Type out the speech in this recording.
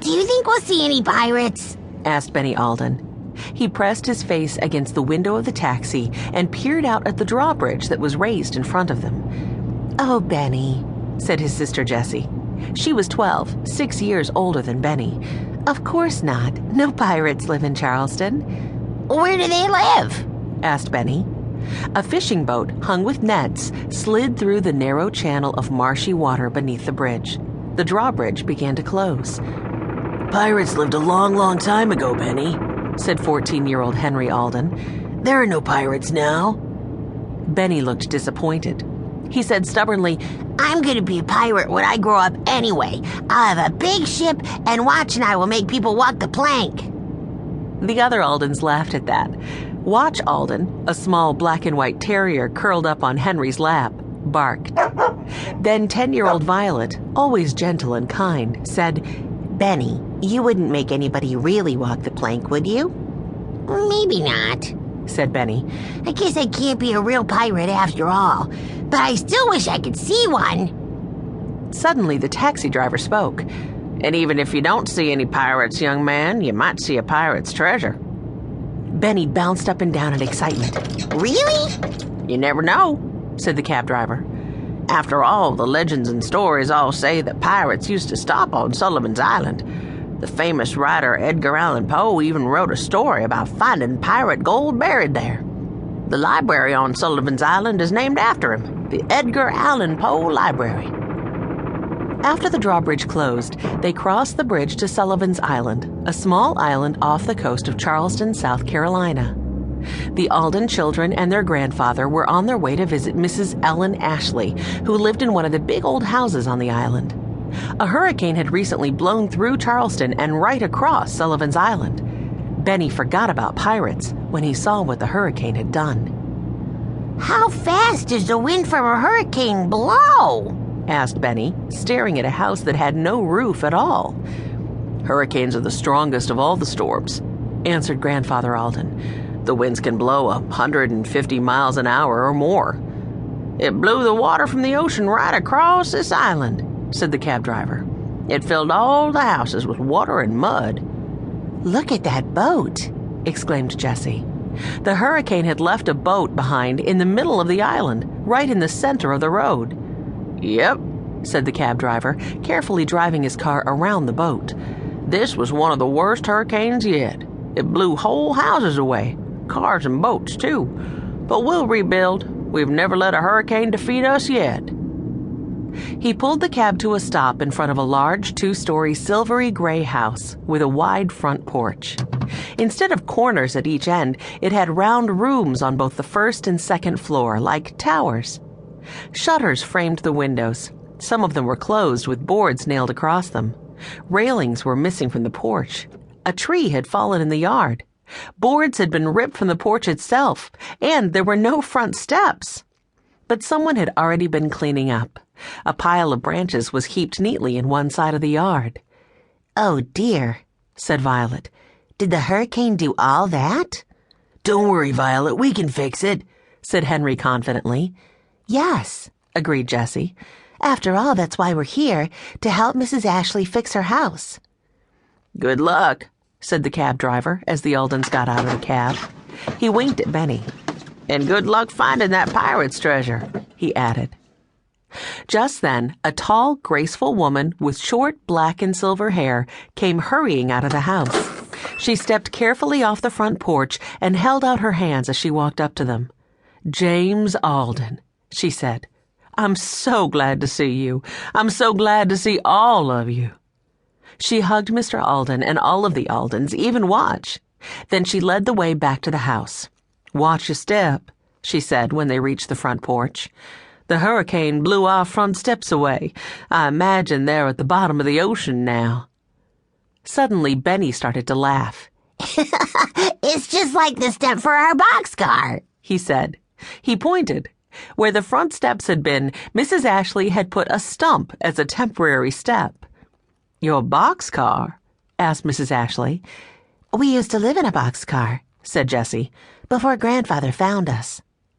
Do you think we'll see any pirates? asked Benny Alden. He pressed his face against the window of the taxi and peered out at the drawbridge that was raised in front of them. "Oh, Benny," said his sister Jessie. She was 12, 6 years older than Benny. "Of course not. No pirates live in Charleston." "Where do they live?" asked Benny. A fishing boat hung with nets slid through the narrow channel of marshy water beneath the bridge. The drawbridge began to close. "Pirates lived a long, long time ago, Benny," said 14-year-old Henry Alden. "There are no pirates now." Benny looked disappointed. He said stubbornly, "I'm going to be a pirate when I grow up anyway. I'll have a big ship, and Watch and I will make people walk the plank." The other Aldens laughed at that. Watch Alden, a small black and white terrier curled up on Henry's lap, barked. Then 10-year-old Violet, always gentle and kind, said, "Benny, you wouldn't make anybody really walk the plank, would you?" "Maybe not," said Benny. "I guess I can't be a real pirate after all, but I still wish I could see one." Suddenly the taxi driver spoke. "And even if you don't see any pirates, young man, you might see a pirate's treasure." Benny bounced up and down in excitement. "Really?" "You never know," said the cab driver. "After all, the legends and stories all say that pirates used to stop on Sullivan's Island. The famous writer Edgar Allan Poe even wrote a story about finding pirate gold buried there. The library on Sullivan's Island is named after him, the Edgar Allan Poe Library." After the drawbridge closed, they crossed the bridge to Sullivan's Island, a small island off the coast of Charleston, South Carolina. The Alden children and their grandfather were on their way to visit Mrs. Ellen Ashleigh, who lived in one of the big old houses on the island. A hurricane had recently blown through Charleston and right across Sullivan's Island. Benny forgot about pirates when he saw what the hurricane had done. "How fast does the wind from a hurricane blow?" asked Benny, staring at a house that had no roof at all. "Hurricanes are the strongest of all the storms," answered Grandfather Alden. "The winds can blow 150 miles an hour or more." "It blew the water from the ocean right across this island," said the cab driver. "It filled all the houses with water and mud." "Look at that boat," exclaimed Jessie. The hurricane had left a boat behind in the middle of the island, right in the center of the road. "Yep," said the cab driver, carefully driving his car around the boat. "This was one of the worst hurricanes yet. It blew whole houses away, cars and boats too. But we'll rebuild. We've never let a hurricane defeat us yet." He pulled the cab to a stop in front of a large 2-story silvery gray house with a wide front porch. Instead of corners at each end, it had round rooms on both the first and second floor, like towers. Shutters framed the windows. Some of them were closed with boards nailed across them. Railings were missing from the porch. A tree had fallen in the yard. Boards had been ripped from the porch itself, and there were no front steps. But someone had already been cleaning up. A pile of branches was heaped neatly in one side of the yard. "Oh, dear," said Violet. "Did the hurricane do all that?" "Don't worry, Violet, we can fix it," said Henry confidently. "Yes," agreed Jessie. "After all, that's why we're here, to help Mrs. Ashleigh fix her house." "Good luck," said the cab driver as the Aldens got out of the cab. He winked at Benny. "And good luck finding that pirate's treasure," he added. Just then, a tall, graceful woman with short black and silver hair came hurrying out of the house. She stepped carefully off the front porch and held out her hands as she walked up to them. "James Alden," she said. "I'm so glad to see you. I'm so glad to see all of you." She hugged Mr. Alden and all of the Aldens, even Watch. Then she led the way back to the house. "Watch your step," she said when they reached the front porch. "The hurricane blew our front steps away. I imagine they're at the bottom of the ocean now." Suddenly, Benny started to laugh. "It's just like the step for our boxcar," he said. He pointed. Where the front steps had been, Mrs. Ashleigh had put a stump as a temporary step. "Your boxcar?" asked Mrs. Ashleigh. "We used to live in a boxcar," said Jessie, "before Grandfather found us."